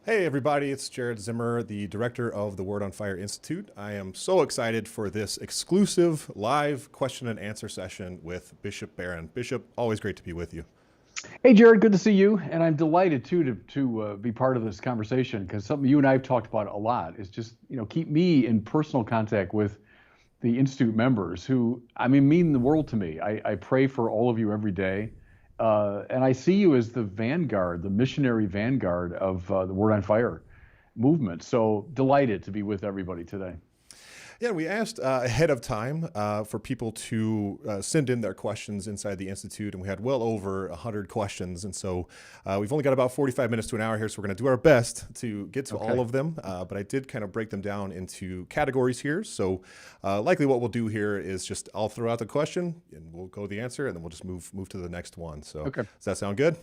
Hey, everybody, it's Jared Zimmer, the director of the Word on Fire Institute. I am so excited for this exclusive live question and answer session with Bishop Barron. Bishop, always great to be with you. Hey, Jared, good to see you. And I'm delighted too to be part of this conversation because something you and I have talked about a lot is just keep me in personal contact with the institute members who mean the world to me. I pray for all of you every day, and I see you as the vanguard, the missionary vanguard of the Word on Fire movement. So delighted to be with everybody today. Yeah, we asked ahead of time for people to send in their questions inside the Institute, and we had well over 100 questions. And so we've only got about 45 minutes to an hour here, so we're going to do our best to get to all Okay. of them. But I did kind of break them down into categories here. So likely what we'll do here is just I'll throw out the question, and we'll go the answer, and then we'll just move to the next one. So Okay. does that sound good?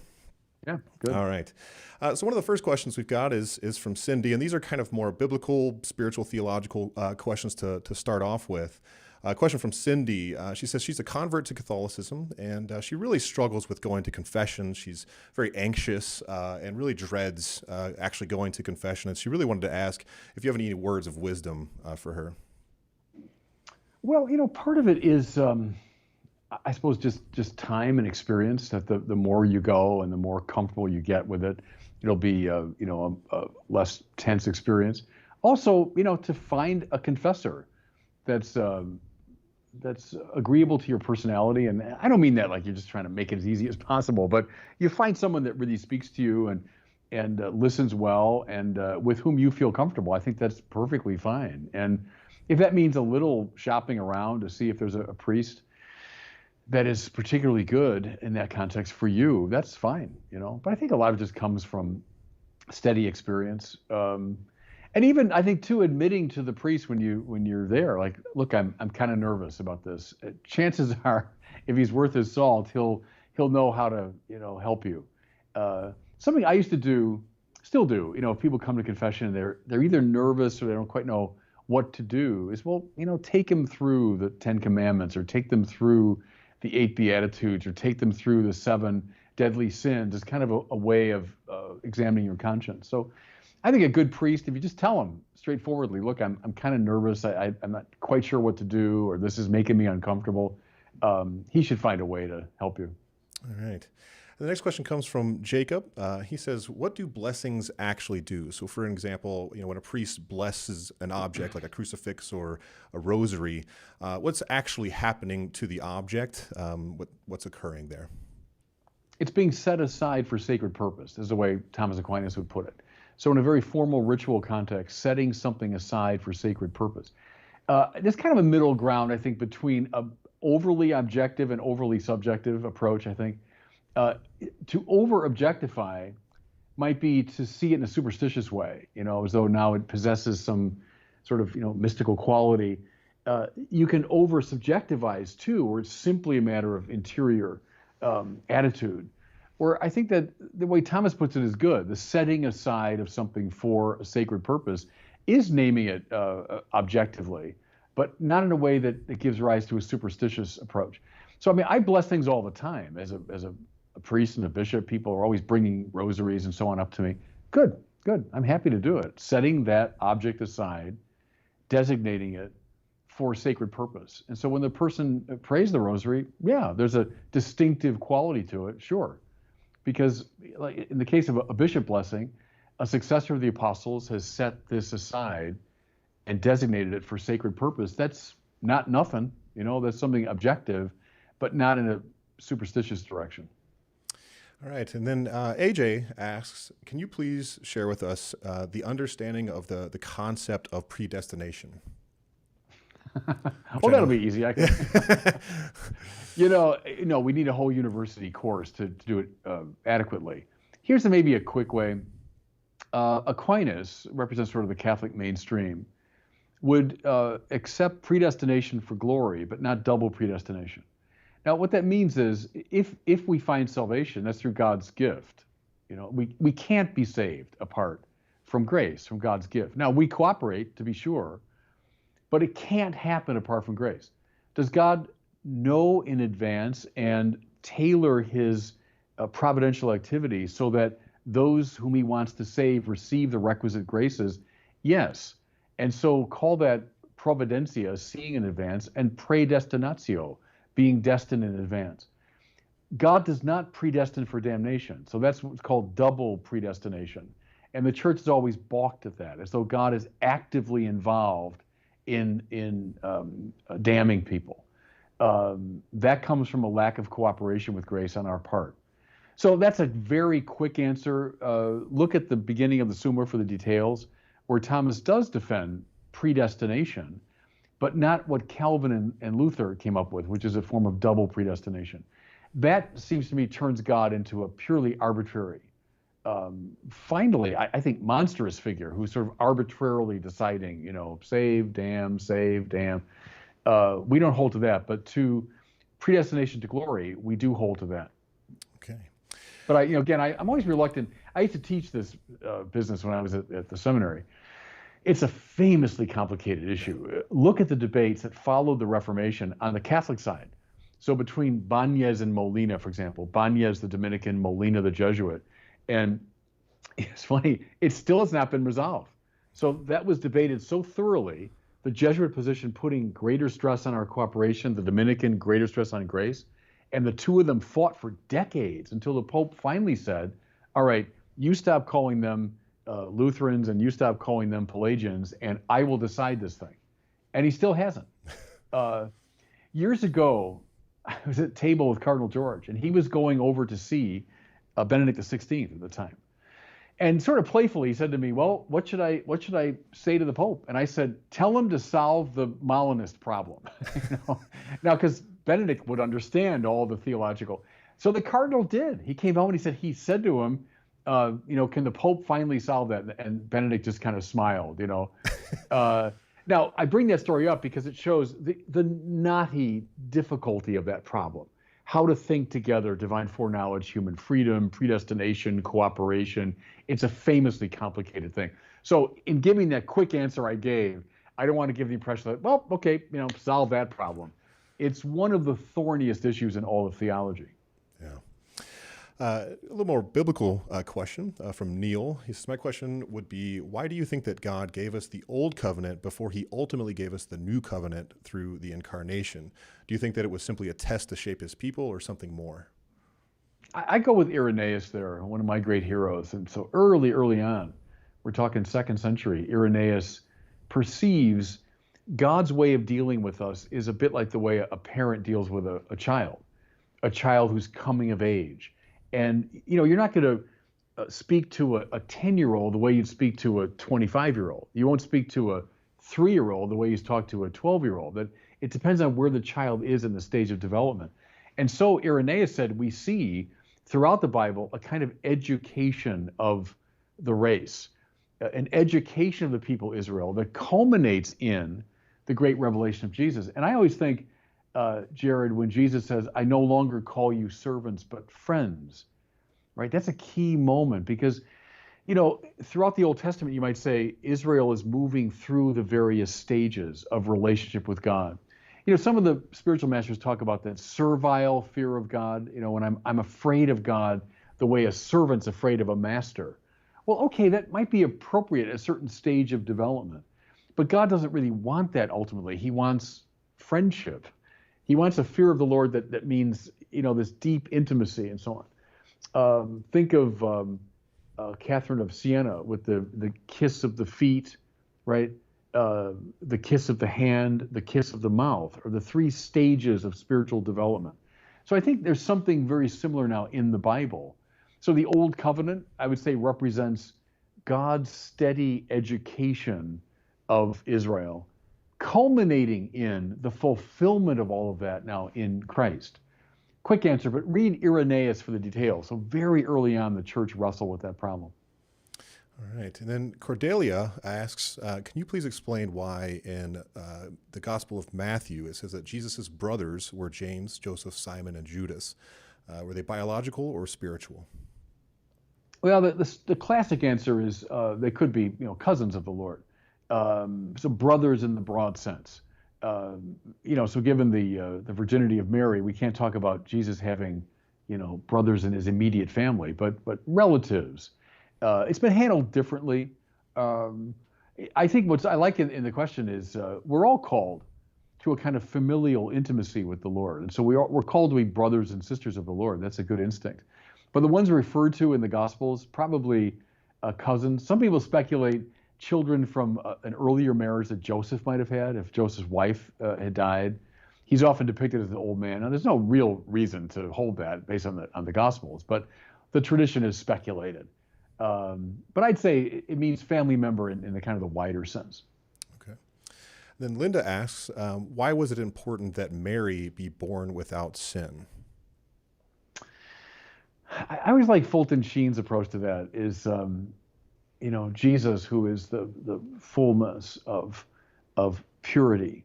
Yeah. Good. All right. So one of the first questions we've got is from Cindy, and these are kind of more biblical, spiritual, theological questions to start off with. A question from Cindy. She says she's a convert to Catholicism, and she really struggles with going to confession. She's very anxious and really dreads actually going to confession. And she really wanted to ask if you have any words of wisdom for her. Well, part of it is. I suppose just time and experience that the more you go and the more comfortable you get with it, it'll be a less tense experience. Also, to find a confessor that's that's agreeable to your personality, and I don't mean that like you're just trying to make it as easy as possible, but you find someone that really speaks to you and listens well and with whom you feel comfortable. I think that's perfectly fine. And if that means a little shopping around to see if there's a priest that is particularly good in that context for you, that's fine. But I think a lot of it just comes from steady experience, and even I think too admitting to the priest when you're there, like, look, I'm kind of nervous about this. Chances are, if he's worth his salt, he'll know how to help you. Something I used to do, still do. If people come to confession and they're either nervous or they don't quite know what to do, is well, take them through the Ten Commandments or take them through the eight Beatitudes or take them through the seven deadly sins as kind of a way of examining your conscience. So I think a good priest, if you just tell him straightforwardly, look, I'm kind of nervous. I'm not quite sure what to do, or this is making me uncomfortable. He should find a way to help you. All right. The next question comes from Jacob. He says, "What do blessings actually do?" So, for an example, when a priest blesses an object like a crucifix or a rosary, what's actually happening to the object? What's occurring there? It's being set aside for sacred purpose, is the way Thomas Aquinas would put it. So, in a very formal ritual context, setting something aside for sacred purpose. There's kind of a middle ground, I think, between a overly objective and overly subjective approach, I think. uh, to over objectify might be to see it in a superstitious way, as though now it possesses some sort of, mystical quality. You can over subjectivize too, where it's simply a matter of interior attitude. Where I think that the way Thomas puts it is good. The setting aside of something for a sacred purpose is naming it objectively, but not in a way that gives rise to a superstitious approach. So, I bless things all the time as a priest and a bishop. People are always bringing rosaries and so on up to me. Good, good. I'm happy to do it. Setting that object aside, designating it for sacred purpose. And so when the person prays the rosary, yeah, there's a distinctive quality to it, sure. Because like in the case of a bishop blessing, a successor of the apostles has set this aside and designated it for sacred purpose. That's not nothing, that's something objective, but not in a superstitious direction. All right. And then AJ asks, can you please share with us the understanding of the concept of predestination? Which Oh, I that'll know. be easy. I can, no, we need a whole university course to do it adequately. Here's maybe a quick way. Aquinas represents sort of the Catholic mainstream, would accept predestination for glory, but not double predestination. Now, what that means is if we find salvation, that's through God's gift. We can't be saved apart from grace, from God's gift. Now, we cooperate, to be sure, but it can't happen apart from grace. Does God know in advance and tailor his providential activity so that those whom he wants to save receive the requisite graces? Yes. And so call that providencia, seeing in advance, and predestinatio, being destined in advance. God does not predestine for damnation. So that's what's called double predestination. And the church has always balked at that, as though God is actively involved in damning people. That comes from a lack of cooperation with grace on our part. So that's a very quick answer. Look at the beginning of the Summa for the details, where Thomas does defend predestination, but not what Calvin and Luther came up with, which is a form of double predestination. That seems to me turns God into a purely arbitrary, finally, I think, monstrous figure who's sort of arbitrarily deciding, save, damn, save, damn. We don't hold to that, but to predestination to glory, we do hold to that. Okay. But I'm always reluctant. I used to teach this business when I was at the seminary. It's a famously complicated issue. Look at the debates that followed the Reformation on the Catholic side. So between Banez and Molina, for example, Banez the Dominican, Molina the Jesuit, and it's funny, it still has not been resolved. So that was debated so thoroughly, the Jesuit position putting greater stress on our cooperation, the Dominican greater stress on grace, and the two of them fought for decades until the Pope finally said, all right, you stop calling them Lutherans and you stop calling them Pelagians, and I will decide this thing. And he still hasn't. Years ago, I was at table with Cardinal George, and he was going over to see Benedict XVI at the time. And sort of playfully, he said to me, well, what should I say to the Pope? And I said, tell him to solve the Molinist problem. Now, because Benedict would understand all the theological. So the Cardinal did. He came home and he said to him, can the Pope finally solve that? And Benedict just kind of smiled, Now, I bring that story up because it shows the knotty difficulty of that problem. How to think together, divine foreknowledge, human freedom, predestination, cooperation. It's a famously complicated thing. So in giving that quick answer I gave, I don't want to give the impression that, well, okay, solve that problem. It's one of the thorniest issues in all of theology. Yeah. A little more biblical question from Neil. He says, my question would be, why do you think that God gave us the old covenant before he ultimately gave us the new covenant through the incarnation? Do you think that it was simply a test to shape his people or something more? I go with Irenaeus there, one of my great heroes. And so early on, we're talking 2nd century, Irenaeus perceives God's way of dealing with us is a bit like the way a parent deals with a child who's coming of age. And, you're not going to speak to a 10-year-old the way you'd speak to a 25-year-old. You won't speak to a 3-year-old the way you talk to a 12-year-old. That it depends on where the child is in the stage of development. And so Irenaeus said, we see throughout the Bible a kind of education of the race, an education of the people of Israel that culminates in the great revelation of Jesus. And I always think, Jared, when Jesus says, I no longer call you servants, but friends, right? That's a key moment because, throughout the Old Testament, you might say Israel is moving through the various stages of relationship with God. Some of the spiritual masters talk about that servile fear of God, when I'm afraid of God the way a servant's afraid of a master. Well, okay, that might be appropriate at a certain stage of development, but God doesn't really want that ultimately. He wants friendship. He wants a fear of the Lord that means, this deep intimacy and so on. Think of Catherine of Siena with the kiss of the feet, right? The kiss of the hand, the kiss of the mouth, or the 3 stages of spiritual development. So I think there's something very similar now in the Bible. So the Old Covenant, I would say, represents God's steady education of Israel, culminating in the fulfillment of all of that now in Christ. Quick answer, but read Irenaeus for the details. So very early on, the church wrestled with that problem. All right. And then Cordelia asks, can you please explain why in the Gospel of Matthew, it says that Jesus' brothers were James, Joseph, Simon, and Judas. Were they biological or spiritual? Well, the classic answer is they could be, cousins of the Lord. So brothers in the broad sense. So given the virginity of Mary, we can't talk about Jesus having brothers in his immediate family, but relatives. It's been handled differently. Um, I think what I like in the question is we're all called to a kind of familial intimacy with the Lord. And so we're called to be brothers and sisters of the Lord. That's a good instinct. But the ones referred to in the Gospels, probably cousins. Some people speculate children from an earlier marriage that Joseph might have had if Joseph's wife had died. He's often depicted as an old man. Now, there's no real reason to hold that based on the Gospels, but the tradition is speculated. But I'd say it means family member in the kind of the wider sense. Okay. Then Linda asks, why was it important that Mary be born without sin? I always like Fulton Sheen's approach to that is, Jesus, who is the fullness of purity.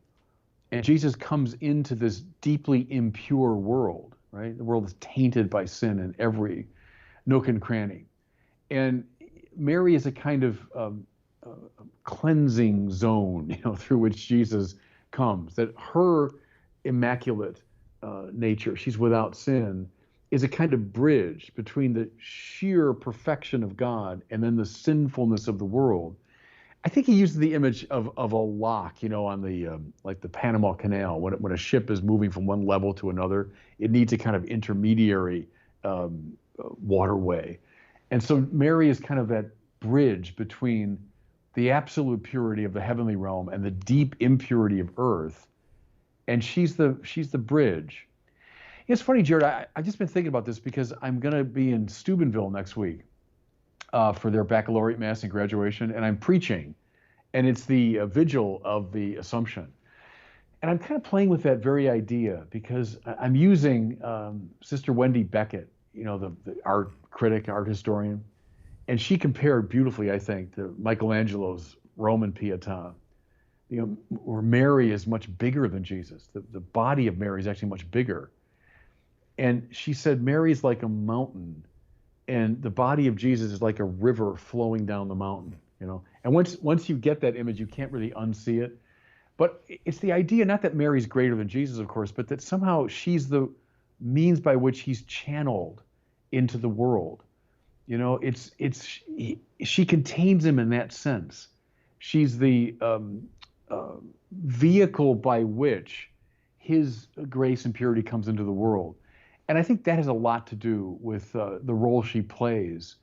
And Jesus comes into this deeply impure world, right? The world is tainted by sin in every nook and cranny. And Mary is a kind of cleansing zone, through which Jesus comes. That her immaculate nature, she's without sin, is a kind of bridge between the sheer perfection of God and then the sinfulness of the world. I think he uses the image of a lock, on the like the Panama Canal. When a ship is moving from one level to another, it needs a kind of intermediary waterway. And so Mary is kind of that bridge between the absolute purity of the heavenly realm and the deep impurity of earth. And she's the bridge. It's funny, Jared, I've just been thinking about this because I'm going to be in Steubenville next week for their baccalaureate mass and graduation, and I'm preaching. And it's the vigil of the Assumption. And I'm kind of playing with that very idea because I'm using Sister Wendy Beckett, the art critic, art historian, and she compared beautifully, I think, to Michelangelo's Roman Pietà, where Mary is much bigger than Jesus. The body of Mary is actually much bigger. And she said Mary is like a mountain, and the body of Jesus is like a river flowing down the mountain. And once you get that image, you can't really unsee it. But it's the idea, not that Mary's greater than Jesus, of course, but that somehow she's the means by which he's channeled into the world. She contains him in that sense. She's the vehicle by which his grace and purity comes into the world. And I think that has a lot to do with the role she plays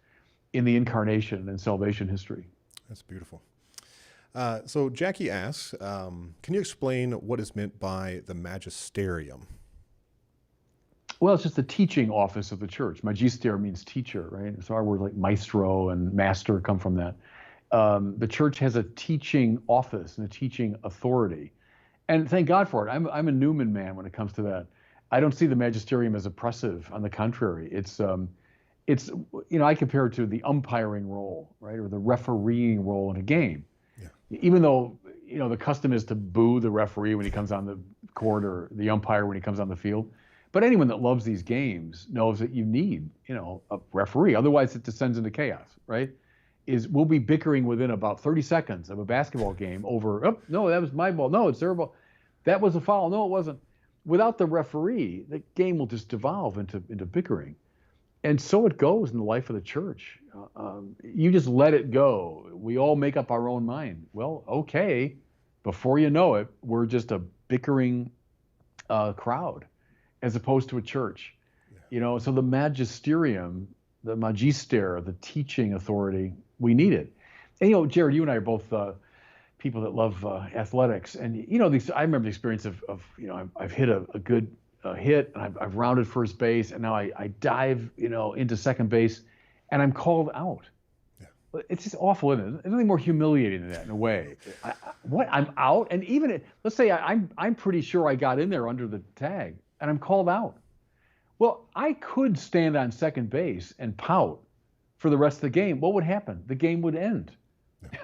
in the incarnation and salvation history. That's beautiful. So Jackie asks, can you explain what is meant by the magisterium? Well, it's just the teaching office of the church. Magister means teacher, right? So our words like maestro and master come from that. The church has a teaching office and a teaching authority. And thank God for it. I'm a Newman man when it comes to that. I don't see the magisterium as oppressive. On the contrary, it's I compare it to the umpiring role, right, or the refereeing role in a game. Yeah. Even though the custom is to boo the referee when he comes on the court or the umpire when he comes on the field, but anyone that loves these games knows that you need a referee. Otherwise, it descends into chaos, right? We'll be bickering within about 30 seconds of a basketball game over, oh, no, that was my ball. No, it's their ball. That was a foul. No, it wasn't. Without the referee, the game will just devolve into bickering. And so it goes in the life of the church. You just let it go. We all make up our own mind. Well, okay. Before you know it, we're just a bickering crowd as opposed to a church. Yeah. So the magisterium, the magister, the teaching authority, we need it. And, Jared, you and I are both people that love athletics. And, I remember the experience of I've hit a good hit, and I've rounded first base, and now I dive, into second base, and I'm called out. Yeah. It's just awful, isn't it? There's nothing more humiliating than that in a way. I'm out, and even let's say I'm pretty sure I got in there under the tag, and I'm called out. Well, I could stand on second base and pout for the rest of the game. What would happen? The game would end.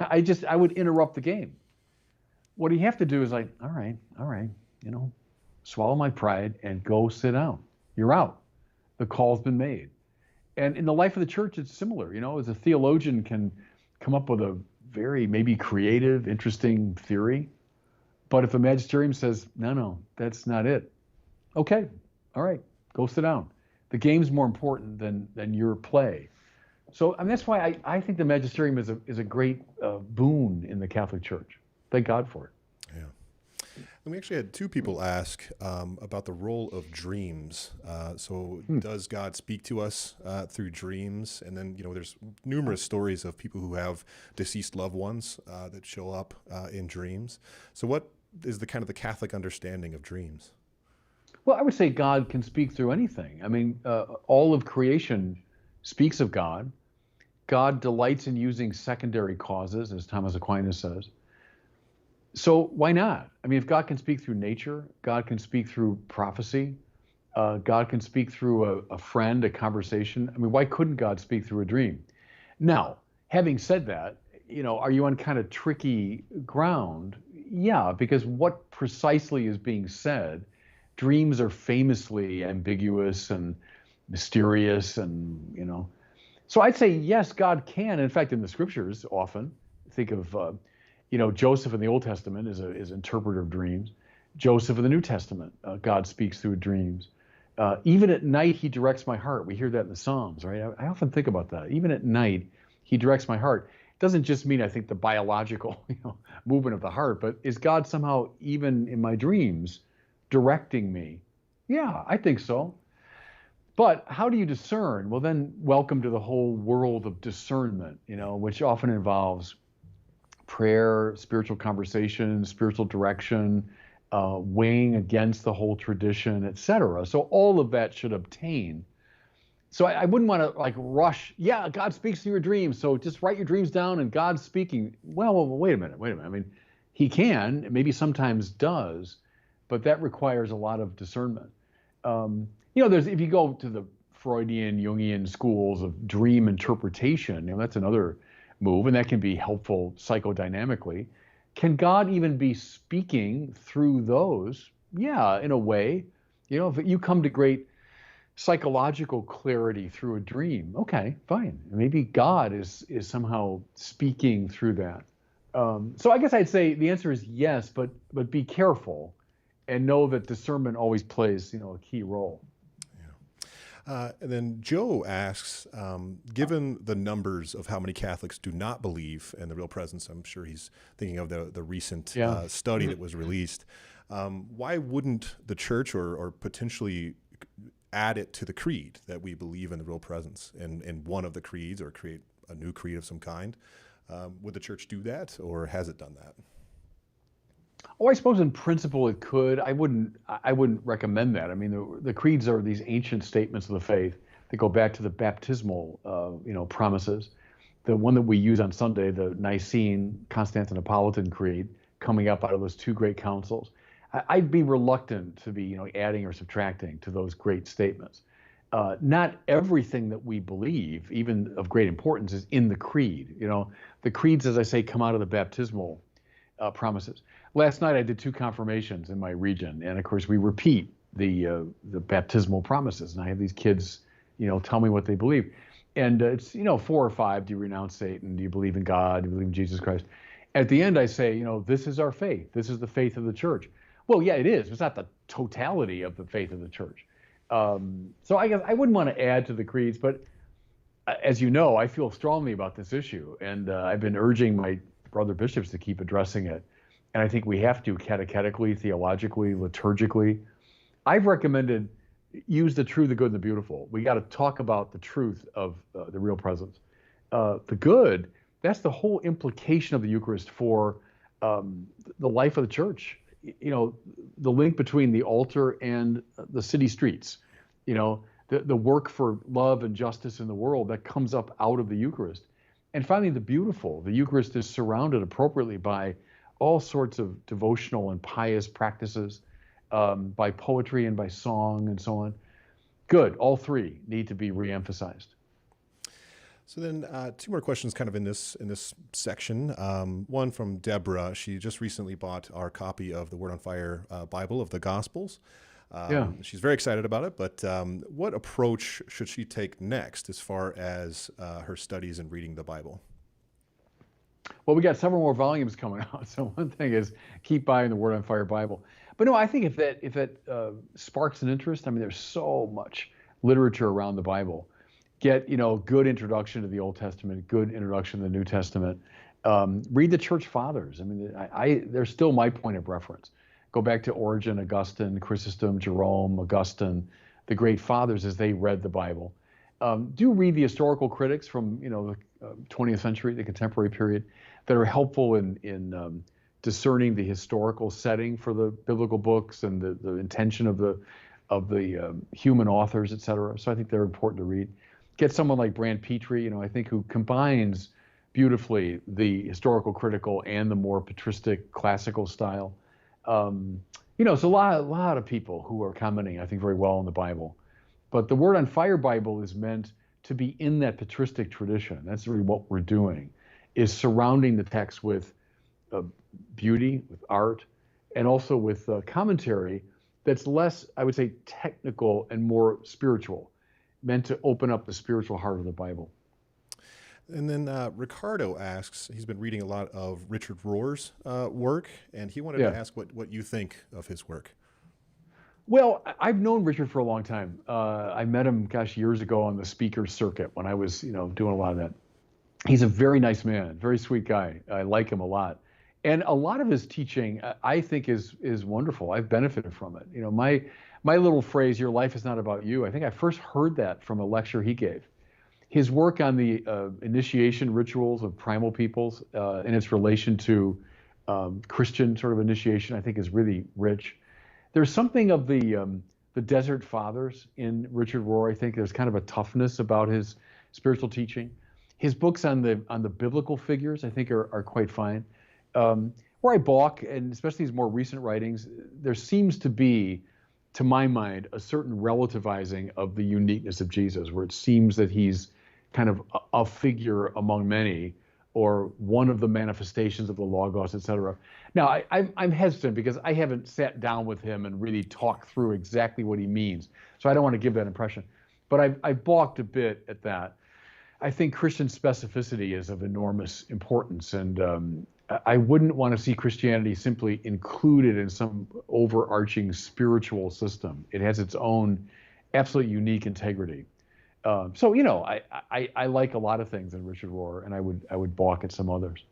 Yeah. I would interrupt the game. What you have to do is all right, swallow my pride and go sit down. You're out. The call's been made. And in the life of the church, it's similar. As a theologian can come up with a very maybe creative, interesting theory. But if a magisterium says, no, that's not it. Okay, all right, go sit down. The game's more important than your play. So, and that's why I think the magisterium is a great boon in the Catholic Church. Thank God for it. Yeah. And we actually had two people ask about the role of dreams. Does God speak to us through dreams? And then, there's numerous stories of people who have deceased loved ones that show up in dreams. So what is the Catholic understanding of dreams? Well, I would say God can speak through anything. I mean, all of creation speaks of God. God delights in using secondary causes, as Thomas Aquinas says. So why not? I mean, if God can speak through nature, God can speak through prophecy, God can speak through a friend, a conversation. I mean, why couldn't God speak through a dream? Now, having said that, are you on kind of tricky ground? Yeah, because what precisely is being said? Dreams are famously ambiguous and mysterious, and so I'd say yes, God can. In fact, in the scriptures, often think of Joseph in the Old Testament is an interpreter of dreams. Joseph in the New Testament, God speaks through dreams. Even at night, he directs my heart. We hear that in the Psalms, right? I often think about that. Even at night, he directs my heart. It doesn't just mean, I think, the biological movement of the heart, but is God somehow, even in my dreams, directing me? Yeah, I think so. But how do you discern? Well, then welcome to the whole world of discernment, which often involves prayer, spiritual conversation, spiritual direction, weighing against the whole tradition, etc. So all of that should obtain. So I wouldn't want to rush. Yeah, God speaks through your dreams, so just write your dreams down and God's speaking. Well, wait a minute. I mean, he can, maybe sometimes does, but that requires a lot of discernment. If you go to the Freudian, Jungian schools of dream interpretation, that's another move, and that can be helpful psychodynamically. Can God even be speaking through those? Yeah, in a way. If you come to great psychological clarity through a dream, okay, fine. Maybe God is somehow speaking through that. So I guess I'd say the answer is yes, but be careful and know that discernment always plays, a key role. And then Joe asks, given the numbers of how many Catholics do not believe in the real presence, I'm sure he's thinking of the recent study that was released. Why wouldn't the church or potentially add it to the creed that we believe in the real presence in one of the creeds, or create a new creed of some kind? Would the church do that, or has it done that? Oh, I suppose in principle it could. I wouldn't recommend that. I mean, the creeds are these ancient statements of the faith that go back to the baptismal, promises. The one that we use on Sunday, the Nicene Constantinopolitan Creed, coming up out of those two great councils. I'd be reluctant to be, adding or subtracting to those great statements. Not everything that we believe, even of great importance, is in the creed. The creeds, as I say, come out of the baptismal promises. Last night I did 2 confirmations in my region, and of course we repeat the baptismal promises. And I have these kids, tell me what they believe, and it's 4 or 5. Do you renounce Satan? Do you believe in God? Do you believe in Jesus Christ? At the end I say, this is our faith. This is the faith of the church. Well, yeah, it is. It's not the totality of the faith of the church. So I guess I wouldn't want to add to the creeds, but as you know, I feel strongly about this issue, and I've been urging my brother bishops to keep addressing it. And I think we have to catechetically, theologically, liturgically. I've recommended use the true, the good, and the beautiful. We got to talk about the truth of the real presence. The good, that's the whole implication of the Eucharist for the life of the church. The link between the altar and the city streets. The work for love and justice in the world that comes up out of the Eucharist. And finally, the beautiful. The Eucharist is surrounded appropriately by all sorts of devotional and pious practices, by poetry and by song and so on. Good. All 3 need to be reemphasized. So then 2 more questions kind of in this section. One from Deborah. She just recently bought our copy of the Word on Fire Bible of the Gospels. She's very excited about it, but what approach should she take next as far as her studies and reading the Bible? Well, we got several more volumes coming out. So one thing is keep buying the Word on Fire Bible. But no, I think if that sparks an interest, I mean, there's so much literature around the Bible. Get, good introduction to the Old Testament, good introduction to the New Testament. Read the church fathers. I mean, they're still my point of reference. Go back to Origen, Augustine, Chrysostom, Jerome, Augustine, the great fathers as they read the Bible. Do read the historical critics from, the 20th century, the contemporary period, that are helpful in discerning the historical setting for the biblical books and the intention of the human authors, et cetera. So I think they're important to read. Get someone like Brand Petrie, I think, who combines beautifully the historical critical and the more patristic classical style. It's a lot of people who are commenting, I think, very well on the Bible. But the Word on Fire Bible is meant to be in that patristic tradition. That's really what we're doing, is surrounding the text with beauty, with art, and also with commentary that's less, I would say, technical and more spiritual, meant to open up the spiritual heart of the Bible. And then Ricardo asks, he's been reading a lot of Richard Rohr's work, and he wanted to ask what you think of his work. Well, I've known Richard for a long time. I met him, years ago on the speaker circuit when I was, doing a lot of that. He's a very nice man, very sweet guy. I like him a lot. And a lot of his teaching, I think, is wonderful. I've benefited from it. My little phrase, "Your life is not about you," I think I first heard that from a lecture he gave. His work on the initiation rituals of primal peoples and its relation to Christian sort of initiation, I think, is really rich. There's something of the Desert Fathers in Richard Rohr. I think there's kind of a toughness about his spiritual teaching. His books on the biblical figures, I think, are quite fine. Where I balk, and especially his more recent writings, there seems to be, to my mind, a certain relativizing of the uniqueness of Jesus, where it seems that he's kind of a figure among many, or one of the manifestations of the Logos, et cetera. Now, I'm hesitant because I haven't sat down with him and really talked through exactly what he means. So I don't want to give that impression. But I've balked a bit at that. I think Christian specificity is of enormous importance, and I wouldn't want to see Christianity simply included in some overarching spiritual system. It has its own absolute unique integrity. So I like a lot of things in Richard Rohr, and I would balk at some others.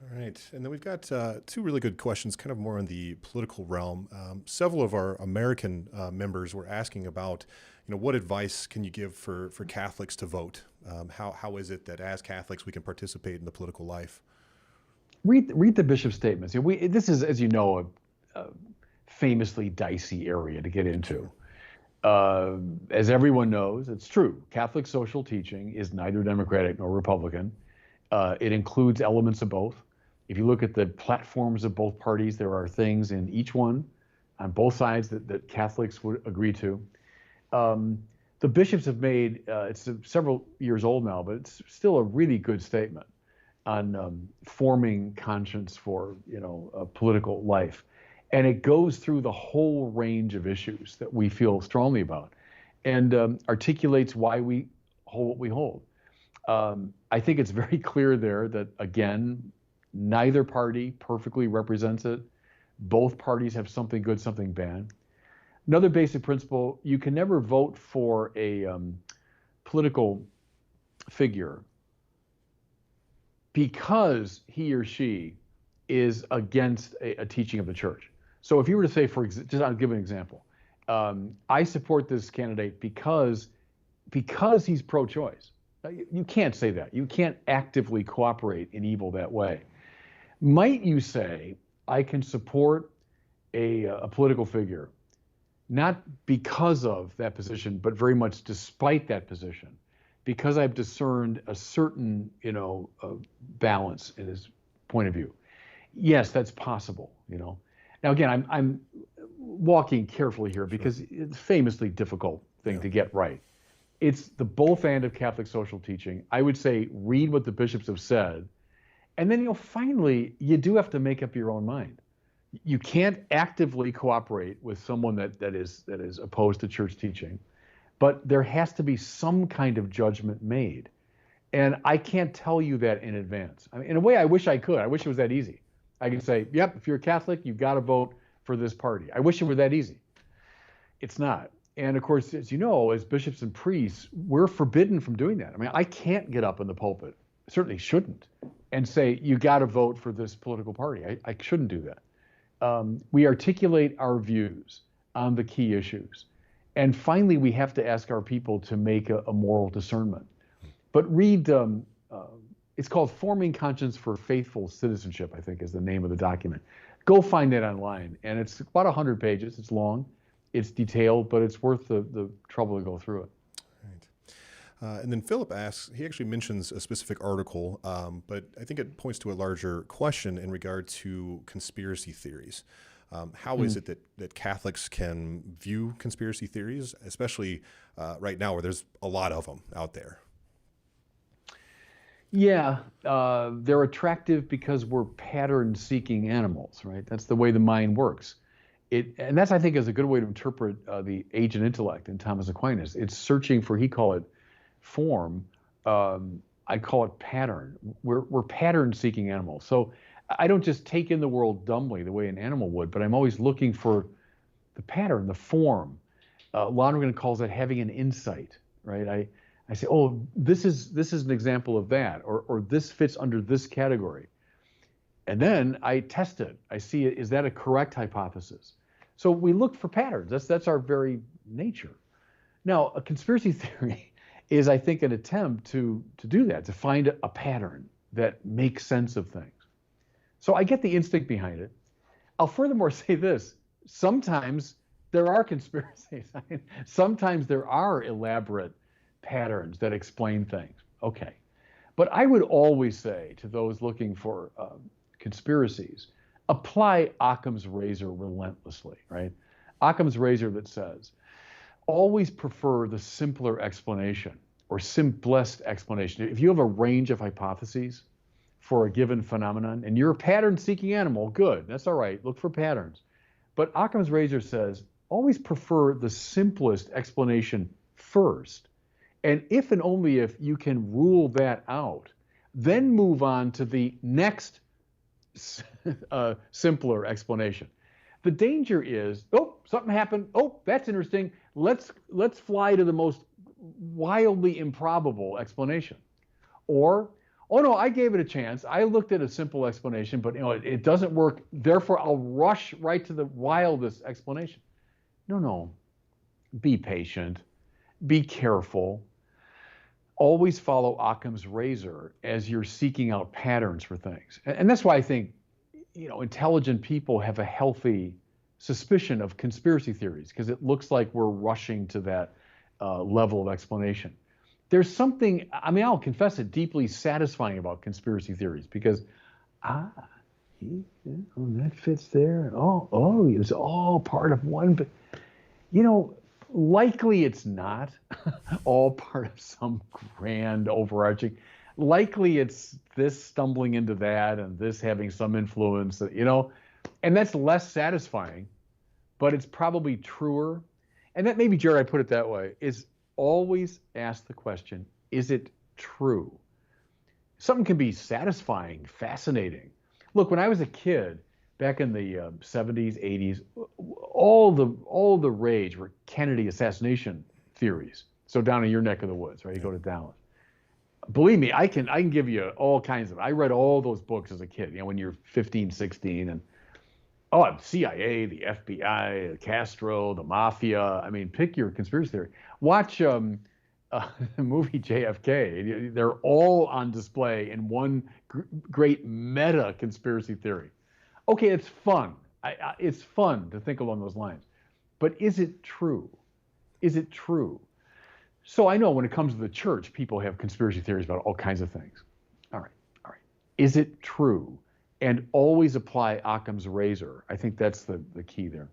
All right, and then we've got two really good questions, kind of more in the political realm. Several of our American members were asking about, what advice can you give for Catholics to vote? How is it that as Catholics we can participate in the political life? Read the bishop's statements. This is, as you know, a famously dicey area to get into. As everyone knows, it's true. Catholic social teaching is neither Democratic nor Republican. It includes elements of both. If you look at the platforms of both parties, there are things in each one on both sides that Catholics would agree to. The bishops have made, it's several years old now, but it's still a really good statement on forming conscience for, political life. And it goes through the whole range of issues that we feel strongly about and articulates why we hold what we hold. I think it's very clear there that, again, neither party perfectly represents it. Both parties have something good, something bad. Another basic principle, you can never vote for a political figure because he or she is against a teaching of the church. So if you were to say, I'll give an example. I support this candidate because he's pro-choice. You can't say that. You can't actively cooperate in evil that way. Might you say, I can support a political figure, not because of that position, but very much despite that position, because I've discerned a certain, balance in his point of view. Yes, that's possible, Now, again, I'm walking carefully here because it's a famously difficult thing to get right. It's the both and of Catholic social teaching. I would say read what the bishops have said, and then finally, you do have to make up your own mind. You can't actively cooperate with someone that is opposed to church teaching, but there has to be some kind of judgment made. And I can't tell you that in advance. I mean, in a way, I wish I could. I wish it was that easy. I can say, yep, if you're a Catholic, you've got to vote for this party. I wish it were that easy. It's not. And of course, as you know, as bishops and priests, we're forbidden from doing that. I mean, I can't get up in the pulpit, certainly shouldn't, and say, you got to vote for this political party. I shouldn't do that. We articulate our views on the key issues. And finally, we have to ask our people to make a moral discernment. But read, it's called Forming Conscience for Faithful Citizenship, I think is the name of the document. Go find that online. And it's about 100 pages. It's long. It's detailed, but it's worth the trouble to go through it. Right. And then Philip asks, he actually mentions a specific article, but I think it points to a larger question in regard to conspiracy theories. How is it that Catholics can view conspiracy theories, especially right now where there's a lot of them out there? Yeah, they're attractive because we're pattern-seeking animals, right? That's the way the mind works. And that's, I think, is a good way to interpret the agent intellect in Thomas Aquinas. It's searching for, he call it form. I call it pattern. We're pattern-seeking animals. So I don't just take in the world dumbly the way an animal would, but I'm always looking for the pattern, the form. Lonergan calls it having an insight, right? I say, oh, this is an example of that, or this fits under this category. And then I test it. I see, is that a correct hypothesis? So we look for patterns. That's our very nature. Now, a conspiracy theory is, I think, an attempt to do that, to find a pattern that makes sense of things. So I get the instinct behind it. I'll furthermore say this. Sometimes there are conspiracies. Sometimes there are elaborate patterns that explain things. Okay. But I would always say to those looking for conspiracies, apply Occam's razor relentlessly, right? Occam's razor that says, always prefer the simpler explanation or simplest explanation. If you have a range of hypotheses for a given phenomenon and you're a pattern-seeking animal, good, that's all right, look for patterns. But Occam's razor says, always prefer the simplest explanation first. And if and only if you can rule that out, then move on to the next simpler explanation. The danger is, oh, something happened. Oh, that's interesting. Let's fly to the most wildly improbable explanation. Or, oh no, I gave it a chance. I looked at a simple explanation, but it doesn't work. Therefore, I'll rush right to the wildest explanation. No. Be patient. Be careful. Always follow Occam's razor as you're seeking out patterns for things. And that's why I think, intelligent people have a healthy suspicion of conspiracy theories, because it looks like we're rushing to that level of explanation. There's something, I'll confess it, deeply satisfying about conspiracy theories, because, that fits there. Oh, it's all part of one, but, likely it's not all part of some grand overarching. Likely it's this stumbling into that and this having some influence, and that's less satisfying, but it's probably truer. And that maybe, Jared, I put it that way, is always ask the question, is it true? Something can be satisfying, fascinating. Look, when I was a kid, back in the 70s, 80s, all the rage were Kennedy assassination theories. So down in your neck of the woods, right? You go to Dallas. Believe me, I can give you all kinds of. I read all those books as a kid. When you're 15, 16, and CIA, the FBI, Castro, the mafia. Pick your conspiracy theory. Watch the movie JFK. They're all on display in one great meta conspiracy theory. Okay, it's fun. It's fun to think along those lines. But is it true? Is it true? So I know when it comes to the church, people have conspiracy theories about all kinds of things. All right. Is it true? And always apply Occam's razor. I think that's the key there.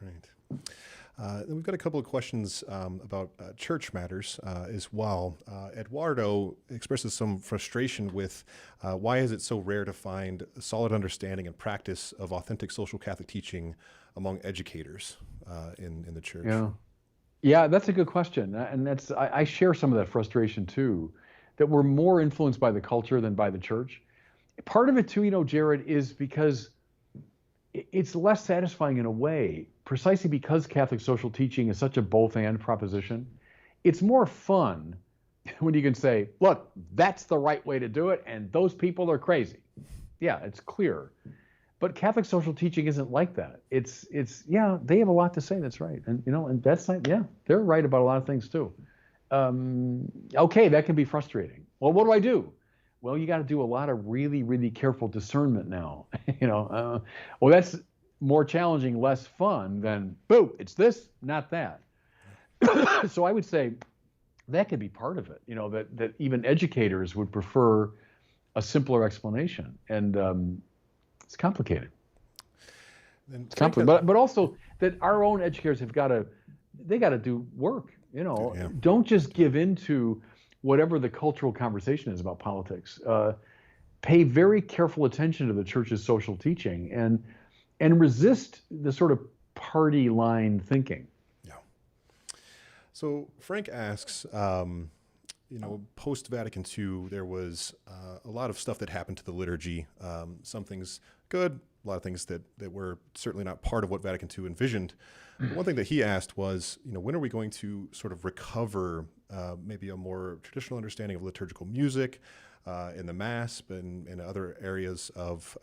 All right. Then we've got a couple of questions about church matters as well. Eduardo expresses some frustration with why is it so rare to find a solid understanding and practice of authentic social Catholic teaching among educators in the church? Yeah, that's a good question. And I share some of that frustration too, that we're more influenced by the culture than by the church. Part of it too, Jared, is because it's less satisfying in a way precisely because Catholic social teaching is such a both-and proposition, it's more fun when you can say, look, that's the right way to do it, and those people are crazy. Yeah, it's clear. But Catholic social teaching isn't like that. It's yeah, they have a lot to say. That's right, and and that's not, yeah, they're right about a lot of things too. Okay, that can be frustrating. Well, what do I do? Well, you got to do a lot of really, really careful discernment now. Well, that's more challenging, less fun than boom, it's this, not that. So I would say that could be part of it. That even educators would prefer a simpler explanation, and it's complicated. It's complicated, but also that our own educators have got to do work. Yeah. Don't just give in to whatever the cultural conversation is about politics. Pay very careful attention to the church's social teaching and resist the sort of party line thinking. Yeah. So Frank asks, post Vatican II, there was a lot of stuff that happened to the liturgy. Some things good, a lot of things that were certainly not part of what Vatican II envisioned. But one thing that he asked was, when are we going to sort of recover maybe a more traditional understanding of liturgical music in the Mass and in other areas of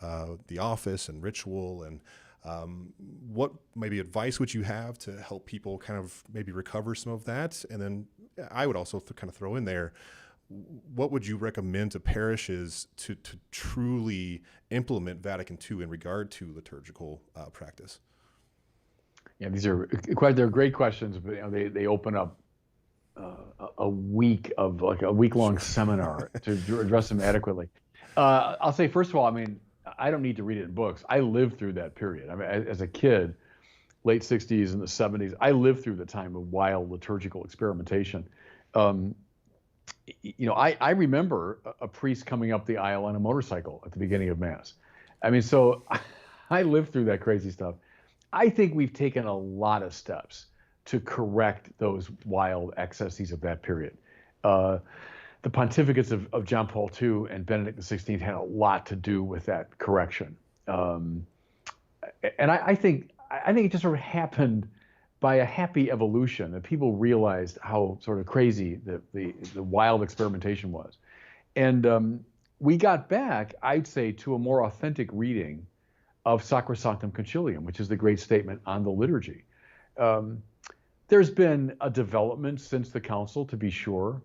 the office and ritual, and what maybe advice would you have to help people kind of maybe recover some of that? And then I would also kind of throw in there, what would you recommend to parishes to truly implement Vatican II in regard to liturgical practice? Yeah, they're great questions, but they open up a week of like a week-long seminar to address them adequately. I'll say, first of all, I don't need to read it in books. I lived through that period. As a kid, late 60s and the 70s, I lived through the time of wild liturgical experimentation. I remember a priest coming up the aisle on a motorcycle at the beginning of Mass. So I lived through that crazy stuff. I think we've taken a lot of steps to correct those wild excesses of that period. The pontificates of John Paul II and Benedict XVI had a lot to do with that correction. And I think it just sort of happened by a happy evolution, that people realized how sort of crazy the wild experimentation was. And we got back, I'd say, to a more authentic reading of Sacrosanctum Concilium, which is the great statement on the liturgy. There's been a development since the council, to be sure,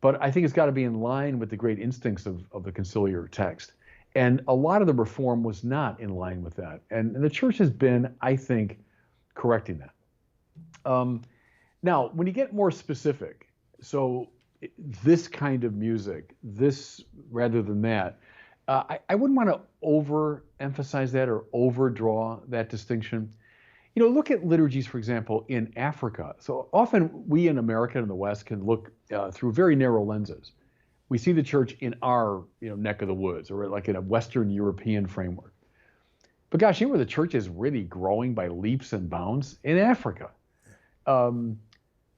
but I think it's got to be in line with the great instincts of the conciliar text. And a lot of the reform was not in line with that. And the church has been, I think, correcting that. Now, when you get more specific, so this kind of music, this rather than that, I wouldn't want to overemphasize that or overdraw that distinction. Look at liturgies, for example, in Africa. So often we in America and the West can look through very narrow lenses. We see the church in our neck of the woods, or like in a Western European framework. But gosh, where the church is really growing by leaps and bounds? In Africa.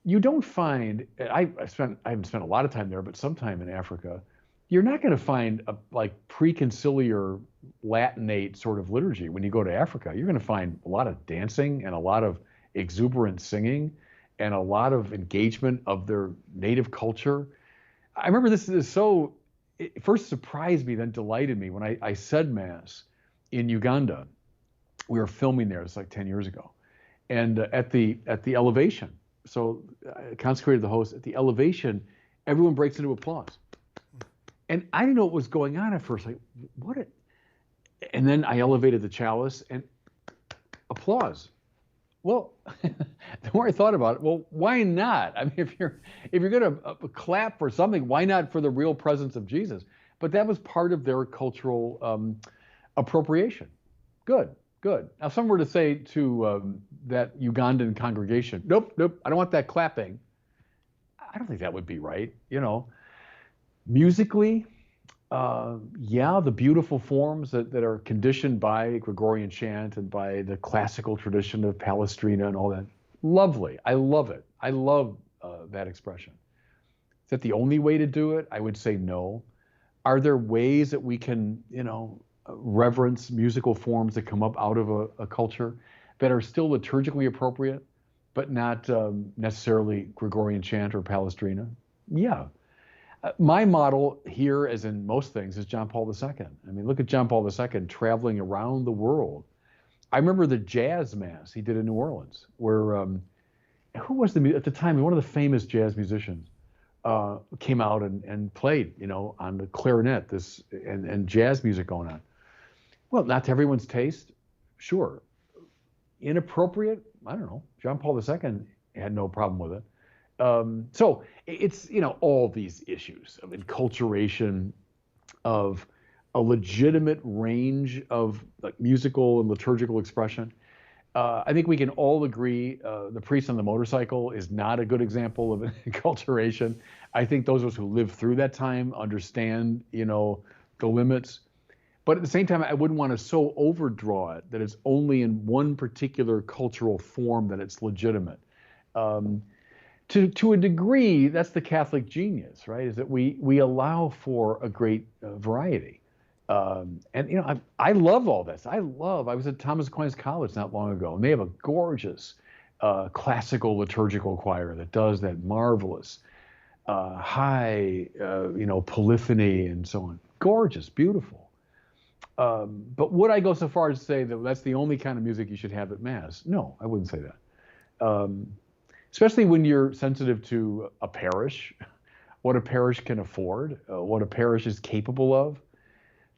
You don't find, I haven't spent a lot of time there, but sometime in Africa, you're not going to find a like preconciliar Latinate sort of liturgy. When you go to Africa, you're going to find a lot of dancing and a lot of exuberant singing and a lot of engagement of their native culture. I remember this is it first surprised me, then delighted me when I said Mass in Uganda. We were filming there, it's like 10 years ago. And at the elevation, so I consecrated the host, at the elevation, everyone breaks into applause. And I didn't know what was going on at first. Like, and then I elevated the chalice and applause. Well, the more I thought about it, well, why not? If you're going to clap for something, why not for the real presence of Jesus? But that was part of their cultural appropriation. Good. Now, if someone were to say to that Ugandan congregation, nope, I don't want that clapping, I don't think that would be right. Musically, the beautiful forms that are conditioned by Gregorian chant and by the classical tradition of Palestrina and all that, lovely. I love it. I love that expression. Is that the only way to do it? I would say no. Are there ways that we can, reverence musical forms that come up out of a culture? that are still liturgically appropriate, but not necessarily Gregorian chant or Palestrina? Yeah. My model here, as in most things, is John Paul II. I mean, look at John Paul II traveling around the world. I remember the jazz mass he did in New Orleans, where who was at the time, one of the famous jazz musicians came out and played, on the clarinet, and jazz music going on. Well, not to everyone's taste, sure. Inappropriate, I don't know. John Paul II had no problem with it. So it's, all these issues of enculturation, of a legitimate range of like musical and liturgical expression. I think we can all agree the priest on the motorcycle is not a good example of enculturation. I think those of us who lived through that time understand, the limits. But at the same time, I wouldn't want to so overdraw it that it's only in one particular cultural form that it's legitimate. To a degree, that's the Catholic genius, right? Is that we allow for a great variety. And I love all this. I was at Thomas Aquinas College not long ago, and they have a gorgeous classical liturgical choir that does that marvelous high, polyphony and so on. Gorgeous, beautiful. But would I go so far as to say that that's the only kind of music you should have at Mass? No, I wouldn't say that. Especially when you're sensitive to a parish, what a parish can afford, what a parish is capable of.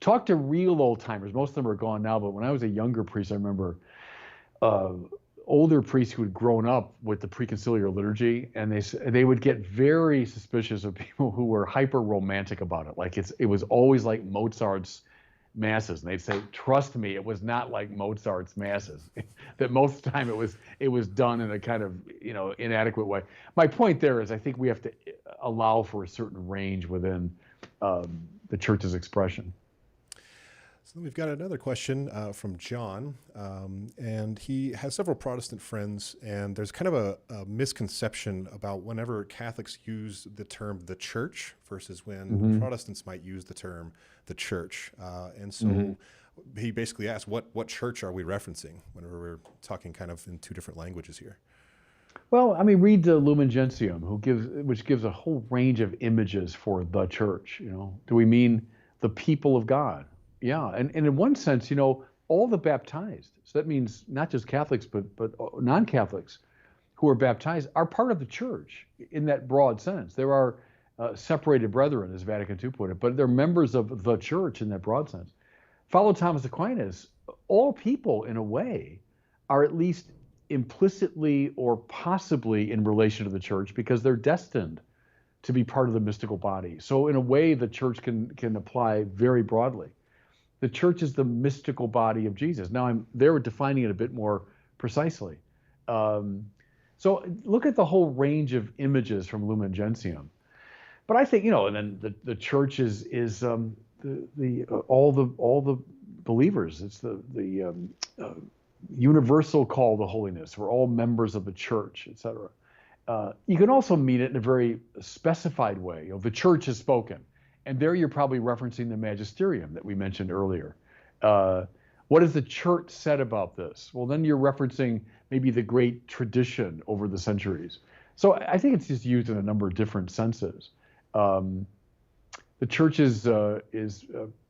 Talk to real old timers. Most of them are gone now, but when I was a younger priest, I remember older priests who had grown up with the preconciliar liturgy, and they would get very suspicious of people who were hyper romantic about it. Like it was always like Mozart's masses, and they'd say, "Trust me, it was not like Mozart's masses." That most of the time it was done in a kind of inadequate way. My point there is, I think we have to allow for a certain range within the church's expression. So we've got another question from John, and he has several Protestant friends, and there's kind of a misconception about whenever Catholics use the term the church versus when Protestants might use the term the church. And so he basically asked, what church are we referencing whenever we're talking kind of in two different languages here? Well, I mean, read the Lumen Gentium, which gives a whole range of images for the church. Do we mean the people of God? Yeah, and in one sense, all the baptized, so that means not just Catholics, but non-Catholics who are baptized are part of the church in that broad sense. There are separated brethren, as Vatican II put it, but they're members of the church in that broad sense. Follow Thomas Aquinas, all people in a way are at least implicitly or possibly in relation to the church because they're destined to be part of the mystical body. So in a way, the church can apply very broadly. The church is the mystical body of Jesus. Now they're defining it a bit more precisely. So look at the whole range of images from Lumen Gentium. But I think, and then the church is all the believers. It's the universal call to holiness. We're all members of the church, etc. You can also mean it in a very specified way. The church has spoken. And there you're probably referencing the magisterium that we mentioned earlier. What has the church said about this? Well, then you're referencing maybe the great tradition over the centuries. So I think it's just used in a number of different senses. The church is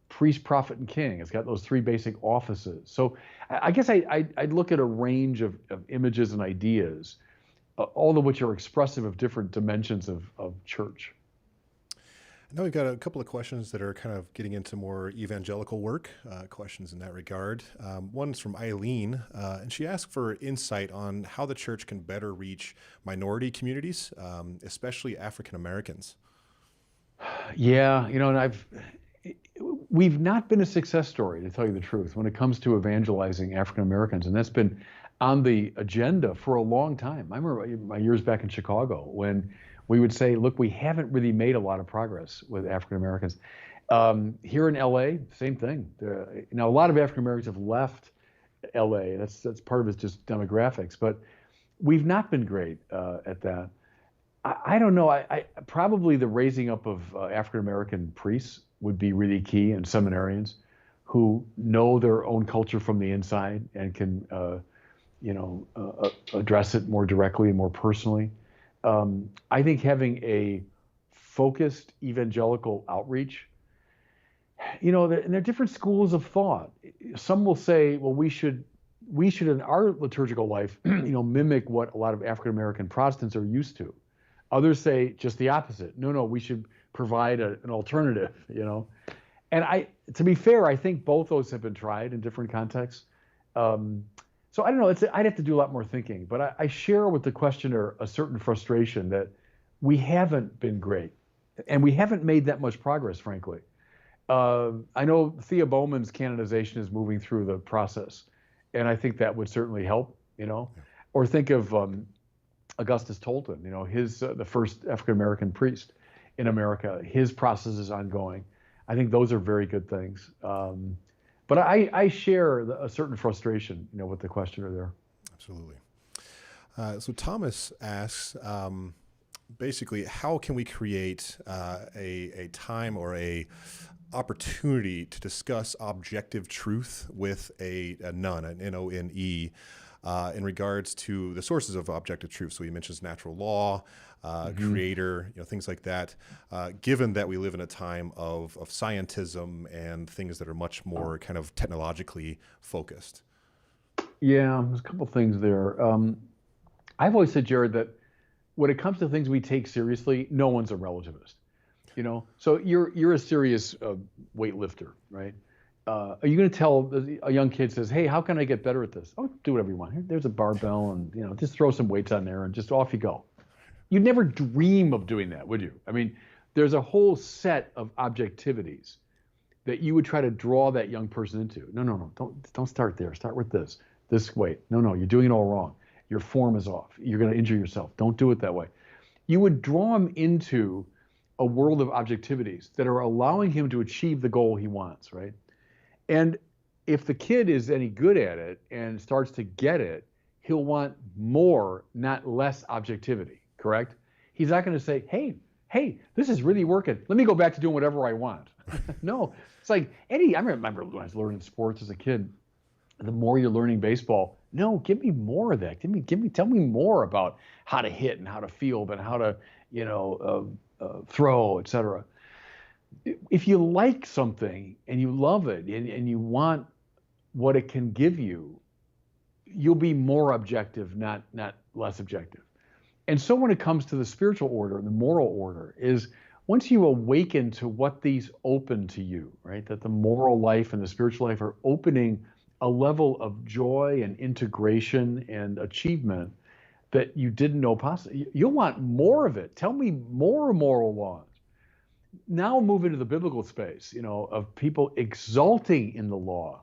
priest, prophet, and king. It's got those three basic offices. So I guess I'd look at a range of images and ideas, all of which are expressive of different dimensions of church. Now we've got a couple of questions that are kind of getting into more evangelical work, questions in that regard. One's from Eileen, and she asked for insight on how the church can better reach minority communities, especially African Americans. Yeah, and we've not been a success story, to tell you the truth, when it comes to evangelizing African Americans, and that's been on the agenda for a long time. I remember my years back in Chicago when we would say, look, we haven't really made a lot of progress with African Americans. Here in LA, same thing. Now, a lot of African Americans have left LA. That's part of it's just demographics, but we've not been great at that. I don't know. I probably the raising up of African American priests would be really key, and seminarians who know their own culture from the inside and can address it more directly and more personally. I think having a focused evangelical outreach, and there are different schools of thought. Some will say, well, we should in our liturgical life, mimic what a lot of African American Protestants are used to. Others say just the opposite. No, we should provide an alternative, And to be fair, I think both those have been tried in different contexts. So I don't know. I'd have to do a lot more thinking. But I share with the questioner a certain frustration that we haven't been great, and we haven't made that much progress, frankly. I know Thea Bowman's canonization is moving through the process, and I think that would certainly help. Or think of Augustus Tolton. His the first African American priest in America. His process is ongoing. I think those are very good things. But I share a certain frustration, with the questioner there. Absolutely. So Thomas asks, basically, how can we create a time or a opportunity to discuss objective truth with a nun, an N-O-N-E, in regards to the sources of objective truth? So he mentions natural law, creator, things like that, given that we live in a time of scientism and things that are much more kind of technologically focused. Yeah, there's a couple things there. I've always said, Jared, that when it comes to things we take seriously, no one's a relativist. So you're a serious weightlifter, right? Are you going to tell a young kid says, hey, how can I get better at this? Oh, do whatever you want. Here, there's a barbell, and just throw some weights on there and just off you go. You'd never dream of doing that, would you? I mean, there's a whole set of objectivities that you would try to draw that young person into. No, don't start there. Start with this weight. No, you're doing it all wrong. Your form is off. You're going to injure yourself. Don't do it that way. You would draw him into a world of objectivities that are allowing him to achieve the goal he wants, right? And if the kid is any good at it and starts to get it, he'll want more, not less objectivity, correct? He's not going to say, hey, this is really working. Let me go back to doing whatever I want. No, it's like I remember when I was learning sports as a kid, the more you're learning baseball, no, give me more of that. Tell me more about how to hit and how to field and how to, throw, etc. If you like something and you love it and you want what it can give you, you'll be more objective, not less objective. And so when it comes to the spiritual order and the moral order, is once you awaken to what these open to you, right, that the moral life and the spiritual life are opening a level of joy and integration and achievement that you didn't know possible. You'll want more of it. Tell me more moral laws. Now move into the biblical space, of people exulting in the law.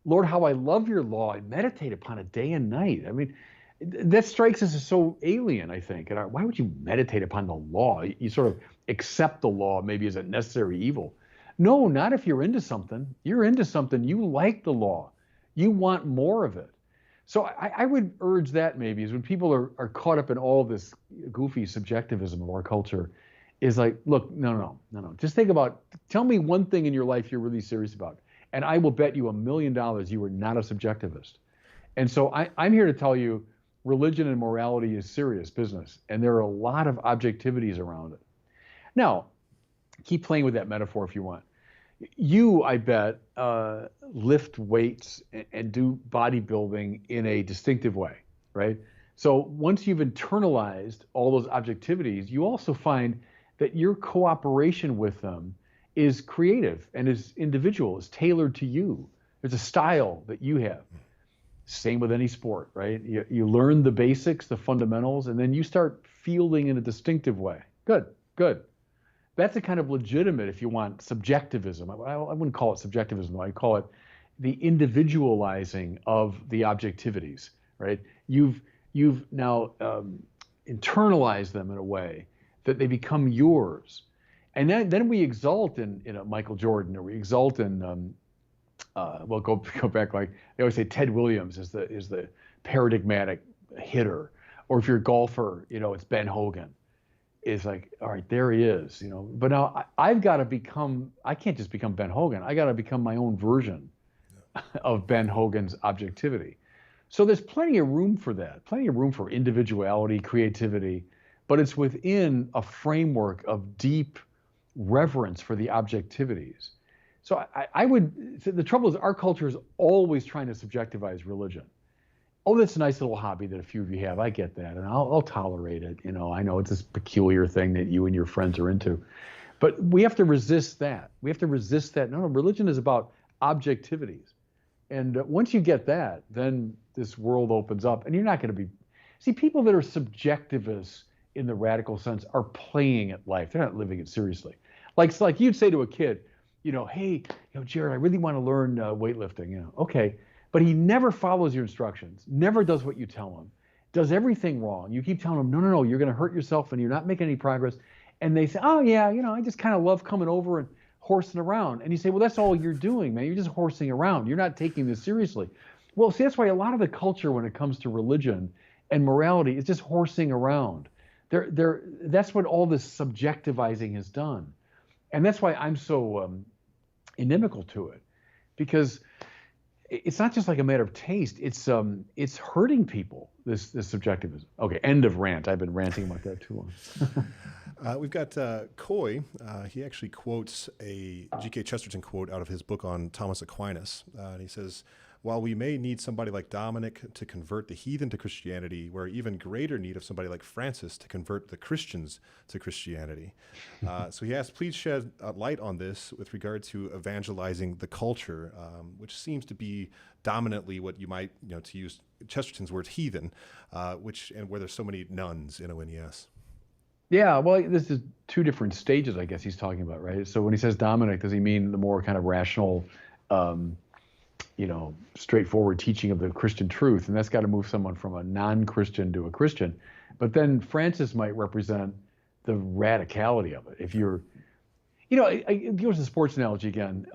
Lord, how I love your law. I meditate upon it day and night. I mean, that strikes us as so alien, I think. And why would you meditate upon the law? You sort of accept the law maybe as a necessary evil. No, not if you're into something. You're into something. You like the law. You want more of it. So I would urge that maybe is when people are caught up in all this goofy subjectivism of our culture, is like, look, no. Just think about, tell me one thing in your life you're really serious about, and I will bet you $1 million you are not a subjectivist. And so I'm here to tell you, religion and morality is serious business, and there are a lot of objectivities around it. Now, keep playing with that metaphor if you want. You, I bet, lift weights and do bodybuilding in a distinctive way, right? So once you've internalized all those objectivities, you also find that your cooperation with them is creative and is individual, is tailored to you. There's a style that you have. Same with any sport, right? You learn the basics, the fundamentals, and then you start fielding in a distinctive way. Good. That's a kind of legitimate, if you want, subjectivism. I wouldn't call it subjectivism. I'd call it the individualizing of the objectivities, right? You've now internalized them in a way that they become yours. And then we exalt in Michael Jordan, or we exalt in, go back, like they always say, Ted Williams is the paradigmatic hitter. Or if you're a golfer, it's Ben Hogan. Is like, all right, there he is, But now I've got to become, I can't just become Ben Hogan. I got to become my own version of Ben Hogan's objectivity. So there's plenty of room for that, plenty of room for individuality, creativity, but it's within a framework of deep reverence for the objectivities. So I would, the trouble is our culture is always trying to subjectivize religion. Oh, that's a nice little hobby that a few of you have. I get that, and I'll tolerate it. I know it's this peculiar thing that you and your friends are into. But we have to resist that. We have to resist that. No, religion is about objectivities. And once you get that, then this world opens up. And you're not going to be. See, people that are subjectivists in the radical sense are playing at life. They're not living it seriously. It's like you'd say to a kid, hey, Jared, I really want to learn weightlifting. Okay. But he never follows your instructions, never does what you tell him, does everything wrong. You keep telling him, no, you're going to hurt yourself and you're not making any progress. And they say, oh, yeah, I just kind of love coming over and horsing around. And you say, well, that's all you're doing, man. You're just horsing around. You're not taking this seriously. Well, see, that's why a lot of the culture when it comes to religion and morality is just horsing around. That's what all this subjectivizing has done. And that's why I'm so inimical to it, because it's not just like a matter of taste. It's hurting people, this subjectivism. Okay, end of rant. I've been ranting about that too long. We've got Coy. He actually quotes a G.K. Chesterton quote out of his book on Thomas Aquinas. And he says, while we may need somebody like Dominic to convert the heathen to Christianity, we're even greater need of somebody like Francis to convert the Christians to Christianity. So he asks, please shed light on this with regard to evangelizing the culture, which seems to be dominantly what you might, to use Chesterton's words, heathen, and where there's so many nuns in ONES. Yeah, well, this is two different stages, I guess he's talking about, right? So when he says Dominic, does he mean the more kind of rational, straightforward teaching of the Christian truth? And that's got to move someone from a non-Christian to a Christian. But then Francis might represent the radicality of it. If you're, it goes to the sports analogy again.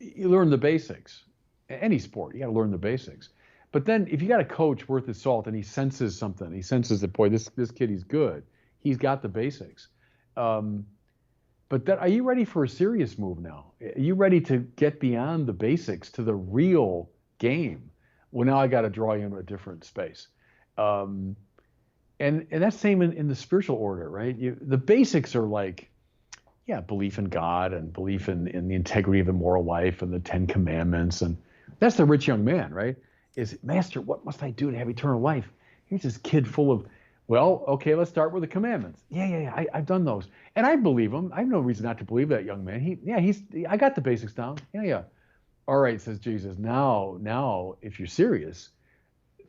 You learn the basics. Any sport, you got to learn the basics. But then if you got a coach worth his salt and he senses something, he senses that, boy, this kid, he's good. He's got the basics. But are you ready for a serious move now? Are you ready to get beyond the basics to the real game? Well, now I got to draw you into a different space. And that's same in the spiritual order, right? The basics are like, belief in God and belief in the integrity of the moral life and the 10 Commandments. And that's the rich young man, right? Is, Master, what must I do to have eternal life? Here's this kid full of, well, okay, let's start with the commandments. Yeah, I've done those. And I believe him. I have no reason not to believe that young man. I got the basics down. Yeah. All right, says Jesus. Now, if you're serious,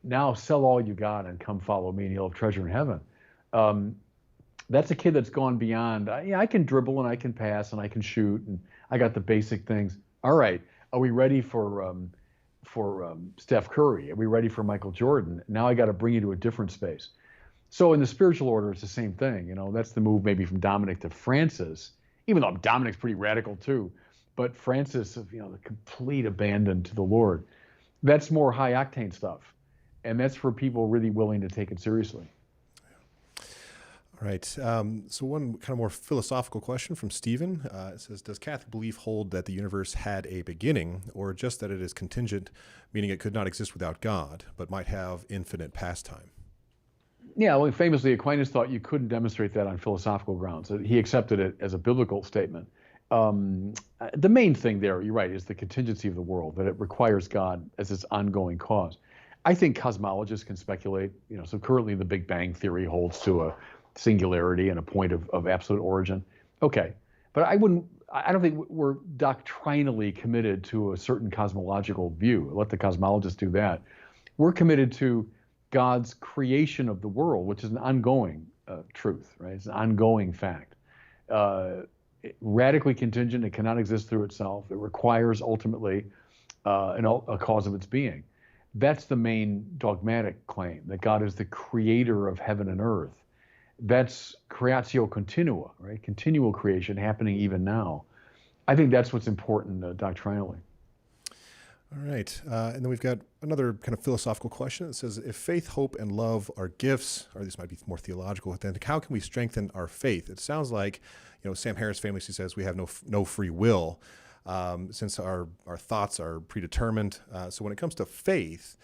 now sell all you got and come follow me and you'll have treasure in heaven. That's a kid that's gone beyond, I can dribble and I can pass and I can shoot and I got the basic things. All right, are we ready for Steph Curry? Are we ready for Michael Jordan? Now I got to bring you to a different space. So in the spiritual order, it's the same thing. That's the move maybe from Dominic to Francis, even though Dominic's pretty radical too. But Francis, the complete abandon to the Lord, that's more high octane stuff. And that's for people really willing to take it seriously. All right. So one kind of more philosophical question from Stephen. It says, does Catholic belief hold that the universe had a beginning, or just that it is contingent, meaning it could not exist without God, but might have infinite pastime? Yeah, well, famously, Aquinas thought you couldn't demonstrate that on philosophical grounds. He accepted it as a biblical statement. The main thing there, you're right, is the contingency of the world, that it requires God as its ongoing cause. I think cosmologists can speculate, so currently the Big Bang theory holds to a singularity and a point of absolute origin. Okay, but I don't think we're doctrinally committed to a certain cosmological view. Let the cosmologists do that. We're committed to God's creation of the world, which is an ongoing truth, right? It's an ongoing fact. Radically contingent, it cannot exist through itself. It requires ultimately a cause of its being. That's the main dogmatic claim, that God is the creator of heaven and earth. That's creatio continua, right? Continual creation happening even now. I think that's what's important doctrinally. All right. And then we've got another kind of philosophical question. It says, if faith, hope, and love are gifts, or this might be more theological, then how can we strengthen our faith? It sounds like, Sam Harris famously says we have no free will, since our thoughts are predetermined. So when it comes to faith,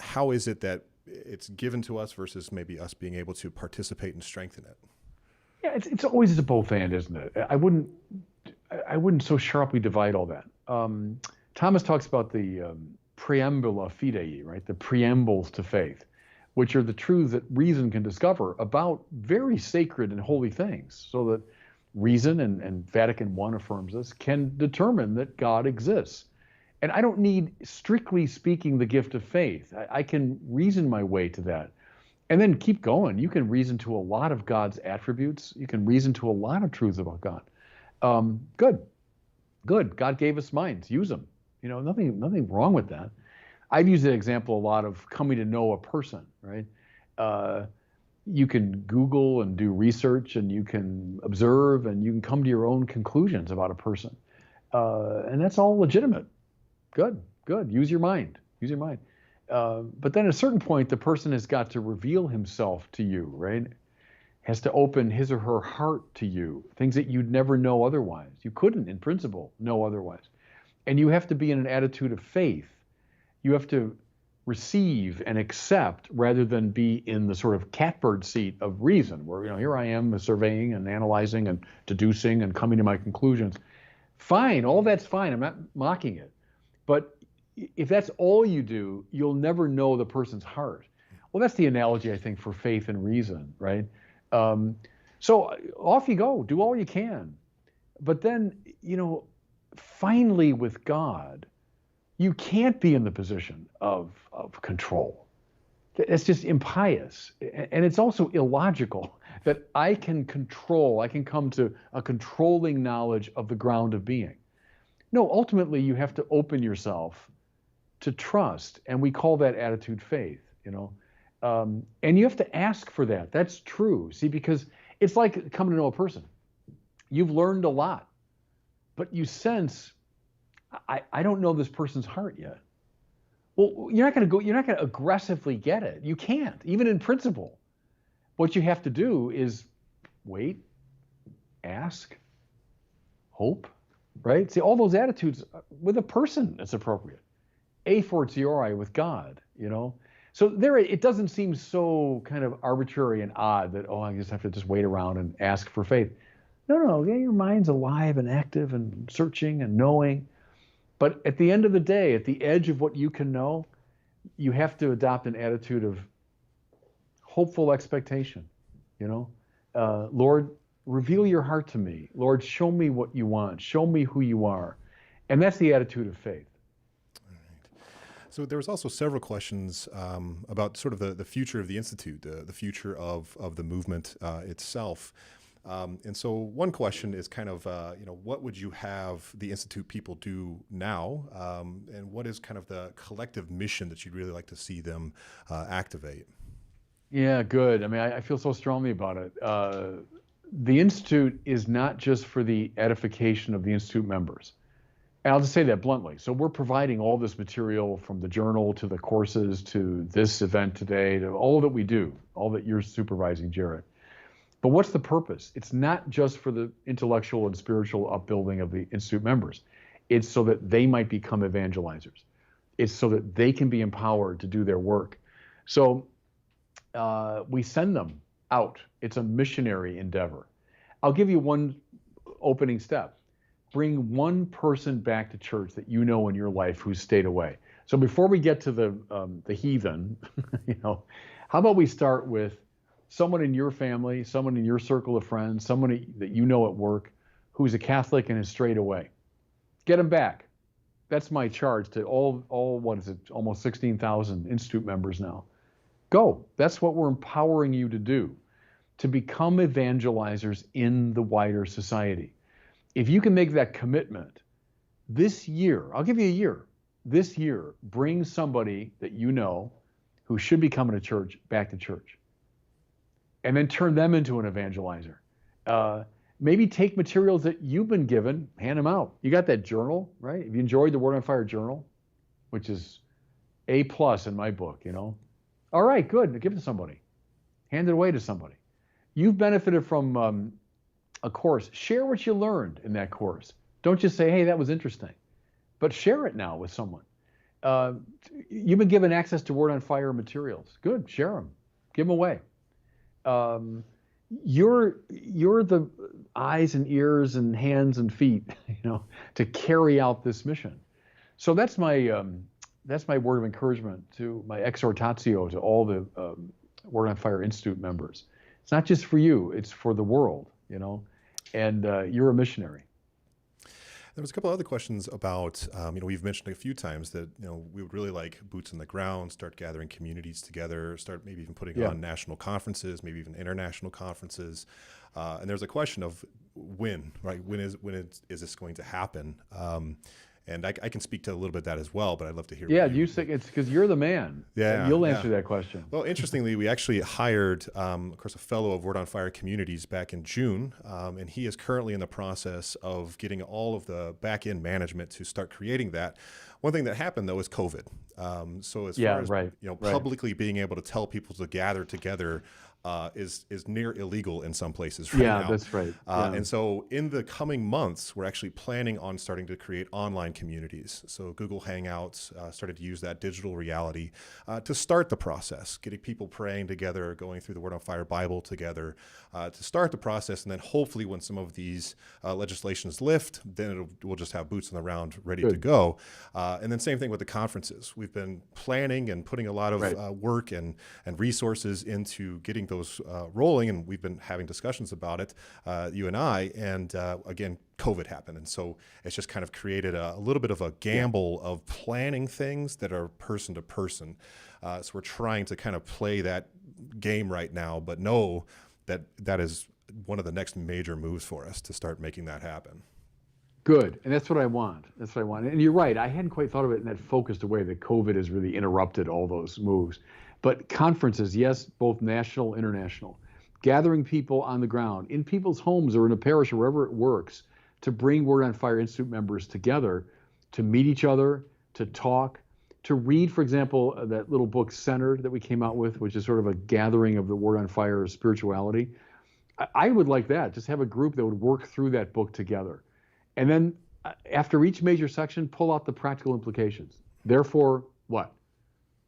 How is it that it's given to us versus maybe us being able to participate and strengthen it? Yeah, it's always a both and, isn't it? I wouldn't so sharply divide all that. Thomas talks about the preambula fidei, right? The preambles to faith, which are the truths that reason can discover about very sacred and holy things, so that reason, and Vatican I affirms this, can determine that God exists. And I don't need, strictly speaking, the gift of faith. I can reason my way to that. And then keep going. You can reason to a lot of God's attributes. You can reason to a lot of truths about God. Good. God gave us minds. Use them. Nothing wrong with that. I've used that example a lot of coming to know a person, right? You can Google and do research, and you can observe, and you can come to your own conclusions about a person. And that's all legitimate. Good. Use your mind. But then at a certain point, the person has got to reveal himself to you, right? Has to open his or her heart to you, things that you'd never know otherwise. You couldn't, in principle, know otherwise. And you have to be in an attitude of faith. You have to receive and accept rather than be in the sort of catbird seat of reason, where, here I am surveying and analyzing and deducing and coming to my conclusions. Fine, all that's fine. I'm not mocking it. But if that's all you do, you'll never know the person's heart. Well, that's the analogy, I think, for faith and reason, right? So off you go, do all you can. But then, finally with God, you can't be in the position of control. It's just impious. And it's also illogical that I can come to a controlling knowledge of the ground of being. No, ultimately you have to open yourself to trust, and we call that attitude faith, and you have to ask for that. That's true. See, because it's like coming to know a person. You've learned a lot, but you sense, I don't know this person's heart yet. Well, you're not going to aggressively get it. You can't, even in principle. What you have to do is wait, ask, hope, right? See, all those attitudes with a person, it's appropriate. A fortiori with God, So there, it doesn't seem so kind of arbitrary and odd that, I just have to wait around and ask for faith. No, your mind's alive and active and searching and knowing. But at the end of the day, at the edge of what you can know, you have to adopt an attitude of hopeful expectation. Lord, reveal your heart to me. Lord, show me what you want. Show me who you are. And that's the attitude of faith. So there was also several questions about sort of the future of the Institute, the future of the movement itself. And so one question is kind of, what would you have the Institute people do now? And what is kind of the collective mission that you'd really like to see them activate? Yeah, good. I feel so strongly about it. The Institute is not just for the edification of the Institute members. And I'll just say that bluntly. So we're providing all this material, from the journal to the courses to this event today, to all that we do, all that you're supervising, Jared. But what's the purpose? It's not just for the intellectual and spiritual upbuilding of the Institute members. It's so that they might become evangelizers. It's so that they can be empowered to do their work. So we send them out. It's a missionary endeavor. I'll give you one opening step. Bring one person back to church that you know in your life who's stayed away. So before we get to the heathen, how about we start with someone in your family, someone in your circle of friends, someone that you know at work who's a Catholic and has strayed away. Get them back. That's my charge to all what is it, almost 16,000 Institute members now. Go. That's what we're empowering you to do, to become evangelizers in the wider society. If you can make that commitment this year, I'll give you a year. This year, bring somebody that you know who should be coming to church back to church. And then turn them into an evangelizer. Maybe take materials that you've been given, hand them out. You got that journal, right? If you enjoyed the Word on Fire journal, which is A+ in my book, All right, good. Give it to somebody. Hand it away to somebody. You've benefited from a course. Share what you learned in that course. Don't just say, hey, that was interesting. But share it now with someone. Uh, you've been given access to Word on Fire materials. Good, share them, give them away. Um, you're the eyes and ears and hands and feet, to carry out this mission. So that's my word of encouragement to my exhortatio to all the Word on Fire Institute members. It's not just for you; it's for the world, and you're a missionary. There was a couple other questions about, we've mentioned a few times that, we would really like boots on the ground, start gathering communities together, start maybe even putting Yeah. on national conferences, maybe even international conferences. And there's a question of when, right? When is this going to happen? And I can speak to a little bit of that as well, but I'd love to hear. Yeah, what you say it's because you're the man. Yeah, You'll yeah. answer that question. Well, interestingly, we actually hired, of course, a fellow of Word on Fire Communities back in June, and he is currently in the process of getting all of the back-end management to start creating that. One thing that happened, though, is COVID. So as Yeah, far as right, right. publicly being able to tell people to gather together is near illegal in some places right Yeah, now. that's right. Yeah. And so in the coming months, we're actually planning on starting to create online communities. So Google Hangouts started to use that digital reality to start the process, getting people praying together, going through the Word on Fire Bible together to start the process. And then hopefully when some of these legislations lift, then we'll just have boots on the ground ready to Good. go. And then same thing with the conferences. We've been planning and putting a lot of Right. work and resources into getting those rolling, and we've been having discussions about it, you and I, and again, COVID happened. And so it's just kind of created a little bit of a gamble of planning things that are person to person. So we're trying to kind of play that game right now, but know that that is one of the next major moves for us to start making that happen. Good, and that's what I want. That's what I want. And you're right. I hadn't quite thought of it in that focused way that COVID has really interrupted all those moves. But conferences, yes, both national, international, gathering people on the ground in people's homes or in a parish or wherever it works to bring Word on Fire Institute members together to meet each other, to talk, to read, for example, that little book Centered that we came out with, which is sort of a gathering of the Word on Fire spirituality. I would like that. Just have a group that would work through that book together. And then after each major section, pull out the practical implications. Therefore, what?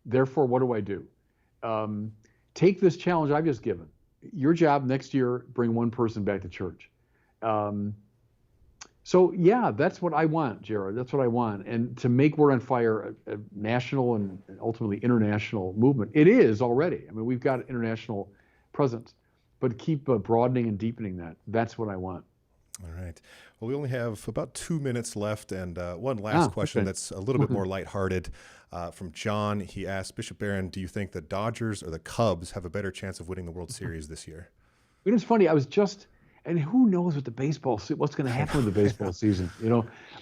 Therefore, what do I do? Take this challenge I've just given. Your job next year, bring one person back to church. So yeah, that's what I want, Jared. That's what I want. And to make Word on Fire a national and ultimately international movement. It is already. I mean, we've got international presence, but keep broadening and deepening that. That's what I want. All right. Well, we only have about 2 minutes left, and one last question okay. that's a little bit more lighthearted from John. He asked, Bishop Barron, do you think the Dodgers or the Cubs have a better chance of winning the World Series this year? It's funny. And who knows what what's going to happen with the baseball season,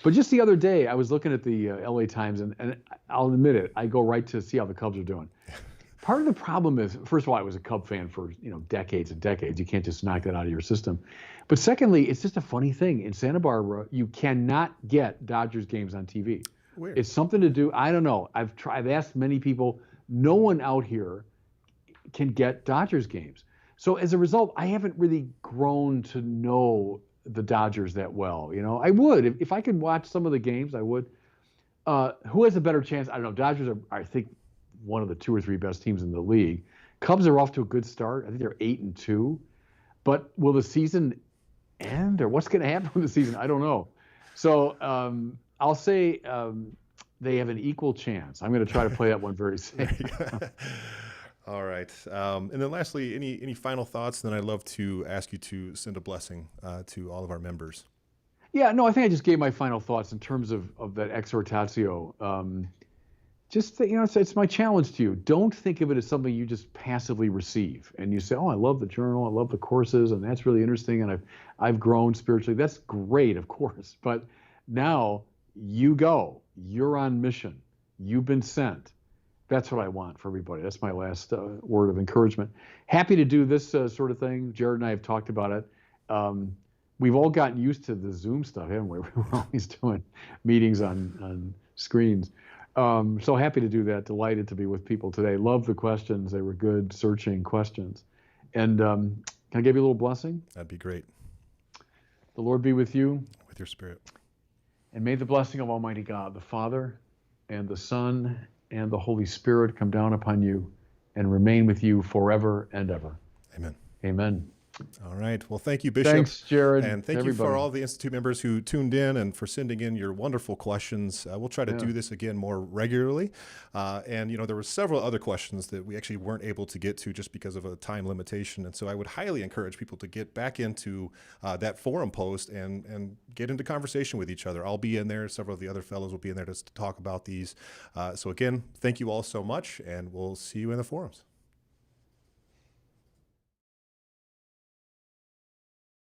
But just the other day, I was looking at the LA Times, and I'll admit it, I go right to see how the Cubs are doing. Part of the problem is, first of all, I was a Cub fan for decades and decades. You can't just knock that out of your system. But secondly, it's just a funny thing. In Santa Barbara, you cannot get Dodgers games on TV. Weird. It's something to do. I don't know. I've asked many people. No one out here can get Dodgers games. So as a result, I haven't really grown to know the Dodgers that well. I would if I could watch some of the games. I would. Who has a better chance? I don't know. Dodgers are, I think, one of the 2 or 3 best teams in the league. Cubs are off to a good start. I think they're 8-2. But will the season end, or what's going to happen with the season? I don't know. So I'll say they have an equal chance. I'm going to try to play that one very safe. All right. And then lastly, any final thoughts? Then I'd love to ask you to send a blessing to all of our members. Yeah, no, I think I just gave my final thoughts in terms of that exhortatio. It's my challenge to you. Don't think of it as something you just passively receive and you say, "Oh, I love the journal, I love the courses, and that's really interesting, and I've grown spiritually." That's great, of course, but now you go. You're on mission. You've been sent. That's what I want for everybody. That's my last word of encouragement. Happy to do this sort of thing. Jared and I have talked about it. We've all gotten used to the Zoom stuff, haven't we? We're always doing meetings on screens. So happy to do that. Delighted to be with people today. Love the questions. They were good, searching questions. And can I give you a little blessing? That'd be great. The Lord be with you. With your spirit. And may the blessing of Almighty God, the Father, and the Son and the Holy Spirit come down upon you and remain with you forever and ever. Amen. Amen. All right. Well, thank you, Bishop. Thanks, Jared. And thank you for all the Institute members who tuned in and for sending in your wonderful questions. We'll try to do this again more regularly. And, there were several other questions that we actually weren't able to get to just because of a time limitation. And so I would highly encourage people to get back into that forum post and get into conversation with each other. I'll be in there. Several of the other fellows will be in there to talk about these. So again, thank you all so much, and we'll see you in the forums.